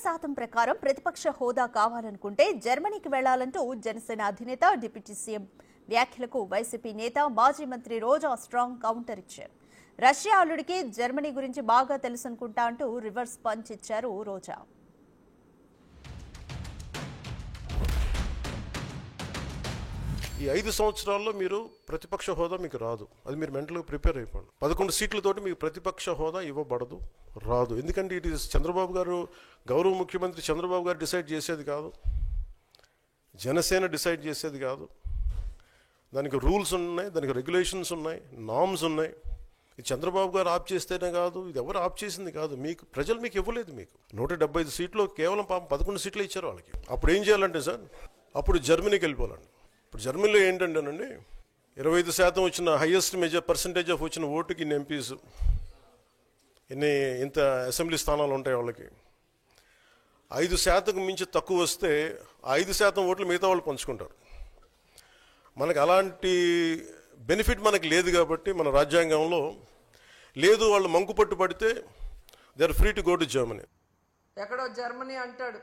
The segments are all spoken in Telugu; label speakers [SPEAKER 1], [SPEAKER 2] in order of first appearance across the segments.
[SPEAKER 1] శాతం ప్రకారం ప్రతిపక్ష హోదా కావాలనుకుంటే జర్మనీకి వెళ్లాలంటూ జనసేన అధినేత డిప్యూటీ సీఎం వ్యాఖ్యలకు వైసీపీ నేత మాజీ మంత్రి రోజా స్ట్రాంగ్ కౌంటర్ ఇచ్చారు. రష్యా అల్లుడికి జర్మనీ గురించి బాగా తెలుసనుకుంటా అంటూ రివర్స్ పంచ్ ఇచ్చారు రోజా.
[SPEAKER 2] ఈ 5 సంవత్సరాల్లో మీరు ప్రతిపక్ష హోదా మీకు రాదు. అది మీరు మెంటల్గా ప్రిపేర్ అయిపోండి. 11 సీట్లతోటి మీకు ప్రతిపక్ష హోదా ఇవ్వబడదు, రాదు. ఎందుకంటే ఇట్ ఈస్ చంద్రబాబు గారు, గౌరవ ముఖ్యమంత్రి చంద్రబాబు గారు డిసైడ్ చేసేది కాదు, జనసేన డిసైడ్ చేసేది కాదు. దానికి రూల్స్ ఉన్నాయి, దానికి రెగ్యులేషన్స్ ఉన్నాయి, నామ్స్ ఉన్నాయి. ఇది చంద్రబాబు గారు ఆప్ చేస్తేనే కాదు, ఇది ఎవరు ఆప్ చేసింది కాదు. మీకు ప్రజలు మీకు ఇవ్వలేదు. మీకు 175 సీట్లు కేవలం 11 సీట్లు ఇచ్చారు వాళ్ళకి. అప్పుడు ఏం చేయాలంటే సార్, అప్పుడు జర్మనీకి వెళ్ళిపోవాలండి. ఇప్పుడు జర్మనీలో ఏంటంటేనండి 25% వచ్చిన హైయెస్ట్ పర్సంటేజ్ ఆఫ్ వచ్చిన ఓటుకి ఇన్ని ఎంపీస్, ఇంత అసెంబ్లీ స్థానాలు ఉంటాయి వాళ్ళకి. 5% మించి తక్కువ వస్తే 5% ఓట్లు మిగతా వాళ్ళు పంచుకుంటారు. మనకు అలాంటి బెనిఫిట్ మనకి లేదు కాబట్టి మన రాజ్యాంగంలో లేదు. వాళ్ళు మంకుపట్టు పడితే they are free to go to Germany.
[SPEAKER 3] ఎక్కడో జర్మనీ అంటాడు,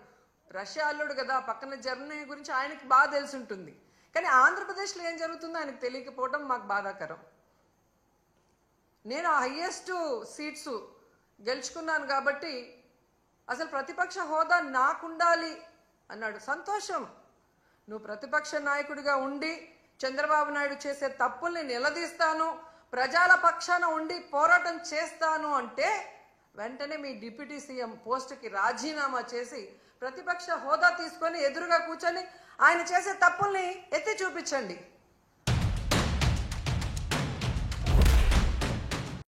[SPEAKER 3] రష్యా అల్లుడు కదా, పక్కన జర్మనీ గురించి ఆయనకి బాగా తెలిసి ఉంటుంది. కానీ ఆంధ్రప్రదేశ్లో ఏం జరుగుతుందో ఆయనకు తెలియకపోవడం మాకు బాధాకరం. నేను హైయెస్ట్ సీట్స్ గెలుచుకున్నాను కాబట్టి అసలు ప్రతిపక్ష హోదా నాకుండాలి అన్నాడు. సంతోషం. నువ్వు ప్రతిపక్ష నాయకుడిగా ఉండి చంద్రబాబు నాయుడు చేసే తప్పుల్ని నిలదీస్తాను, ప్రజల పక్షాన ఉండి పోరాటం చేస్తాను అంటే వెంటనే మీ డిప్యూటీ సీఎం పోస్టుకి రాజీనామా చేసి ప్రతిపక్ష హోదా తీసుకొని ఎదురుగా కూర్చొని ఆయన చేసే తప్పుల్ని ఎత్తి చూపించండి.